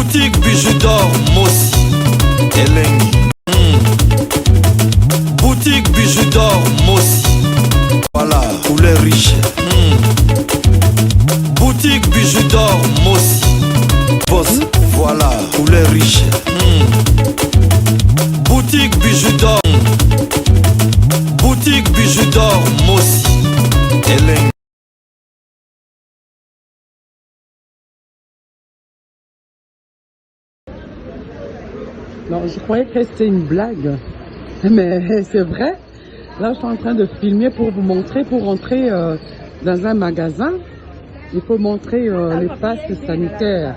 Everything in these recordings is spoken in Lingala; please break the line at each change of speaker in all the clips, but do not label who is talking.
Boutique bijoux d'or Mossi Elengi. Boutique bijoux d'or Mossi. Voilà, couleur riche. Boutique bijoux d'or Mossi. Boss, voilà, couleur riche. Boutique bijoux d'or. Boutique bijoux d'or Mossi Elengi.
Non, je croyais que c'était une blague, mais c'est vrai. Là, je suis en train de filmer pour vous montrer, pour rentrer dans un magasin, il faut montrer les passes sanitaires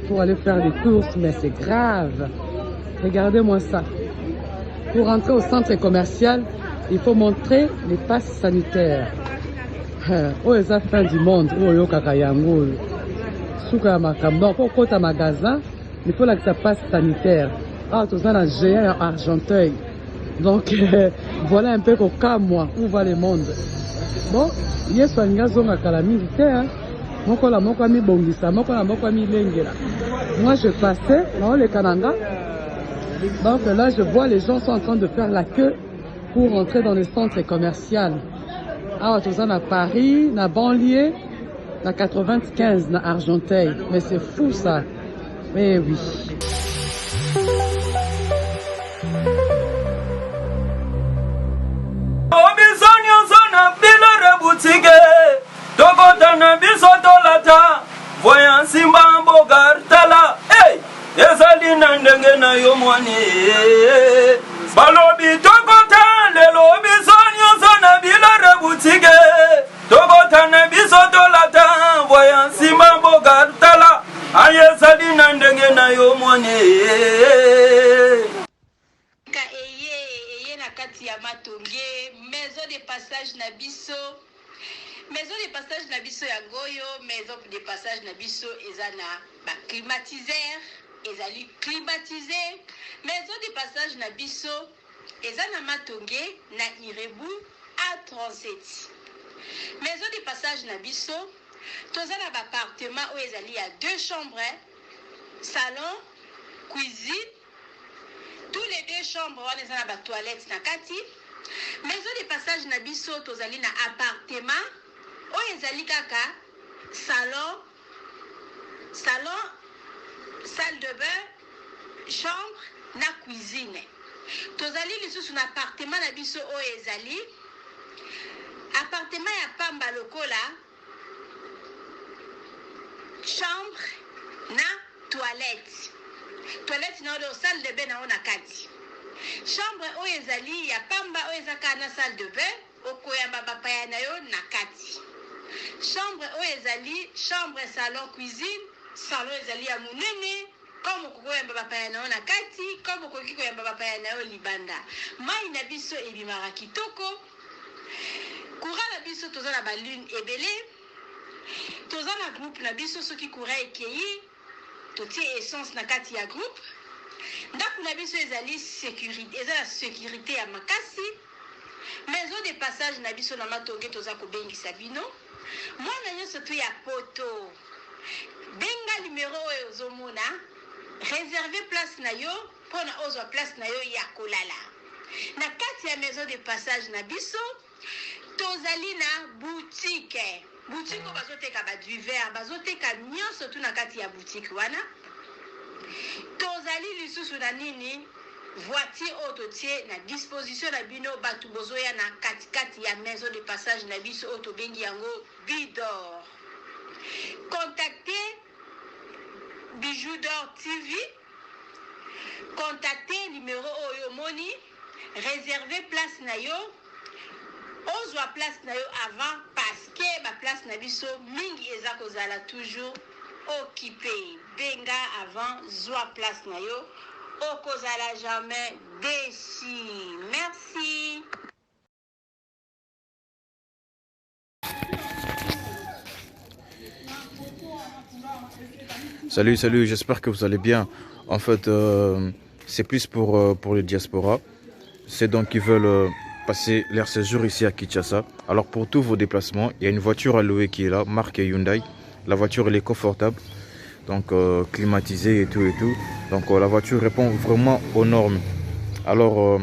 pour aller faire des courses, mais c'est grave. Regardez-moi ça. Pour rentrer au centre commercial, il faut montrer les passes sanitaires. Oh, c'est la fin du monde. Oh, yo kakayango. Souka makam. Donc, pour côté magasin, il faut là que ça passe sanitaire. Ah, tout ça, un géant à Argenteuil. Donc, voilà un peu au cas, moi, où va le monde. Bon, il y a un gars qui a la militaire. Moi, je passais dans le Canada. Donc là, je vois les gens sont en train de faire la queue pour rentrer dans le centre commercial. Ah, tout ça, à Paris, dans banlieue, dans 95, dans Argenteuil. Mais c'est fou, ça. Mais oui.
Voyant Simbambo Gartala, hey, Yazali Nandenge na Yomwani, Balobi Tokota, le Lobi Sonyo Sona Bila Reboutige, Tokota Nebisoto Lata, voyant Simbambo Gartala, Ayazali Nandenge na Yomwani.
Eye na kati ya matonge, maison de passage na biso. Maison de passage na biso ya goyo, maison de passage na biso ezana ba climatiseur, ezali climatisé. Maison de passage na biso ezana matonge na Irebu A37. Maison de passage na biso tozana ba appartement où ezali ya 2 chambres, salon, cuisine. Tous les 2 chambres wana ezana ba toilette na kati. Maison de passage na biso tozali na appartement oyo ezali kaka salon, salle de bain, chambre na cuisine. Tozali lisusu na appartement na biso oyo ezali appartement ya pamba lokola chambre na toilette. Toilette na oyo salle de bain na ona kati. Chambre oyo ezali ya pamba oyo ezaka na salle de bain okoyamba bapaya na yo na kati. Chambre oyo ezali chambre, salon, cuisine. Salon ezali ya munene comme okoyamba bapaya na yo na kati, comme okoki koyamba bapaya na yo libanda. Mai na biso ebimaka kitoko. Courant na biso toza na balune ebele. Toza na groupe na biso soki courant ekei totie essence na kati ya groupe. Ndako na biso ezali sécurité, ezala sécurité ya makasi. Maison de passage na biso na matonge toza kobengisa bino. Mwana nyonso tu ya poto. Benga numéro oyo ozomona. Réserver place na yo pona ozwa place na yo ya kolala. Na kati ya maison de passage na biso tozali na boutique. Boutique oyo bazoteka ba du verre, bazoteka nyonso tu na kati ya boutique wana. Tozali lisusu na nini voiture autotie na disposition na bino batu bozoya na kati ya maison de passage na biso auto bengi yango Bidor. Contactez Bijoux d'Or TV. Contactez numéro oyo moni, réservez place na yo. Ozwa place na yo avant parce que ba place na biso mingi eza kozala toujours occupé. Benga avant zwa place na yo. Okozala jamais déçu. Merci.
Salut, j'espère que vous allez bien. En fait, c'est plus pour les diasporas. C'est donc qui veulent passer leur séjour ici à Kinshasa. Alors pour tous vos déplacements, il y a une voiture à louer qui est là, marque Hyundai. La voiture elle est confortable. donc climatisé et tout. Donc la voiture répond vraiment aux normes. Alors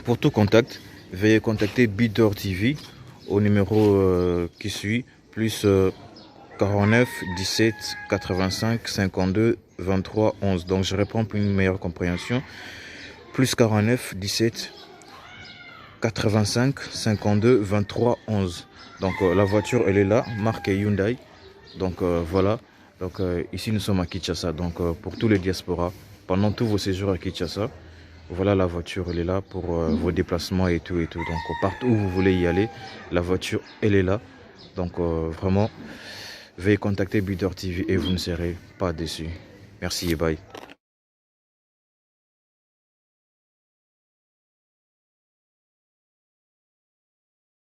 pour tout contact, veuillez contacter Bidor TV au numéro qui suit, plus 49 17 85 52 23 11. Donc je réponds pour une meilleure compréhension. Plus 49 17 85 52 23 11. Donc la voiture elle est là, marque Hyundai. Donc voilà. Donc ici nous sommes à Kinshasa. Donc pour tous les diasporas, pendant tous vos séjours à Kinshasa, voilà la voiture elle est là pour vos déplacements et tout. Donc partout où vous voulez y aller, la voiture elle est là. Donc vraiment, veuillez contacter Bidor TV et vous ne serez pas déçus. Merci et bye.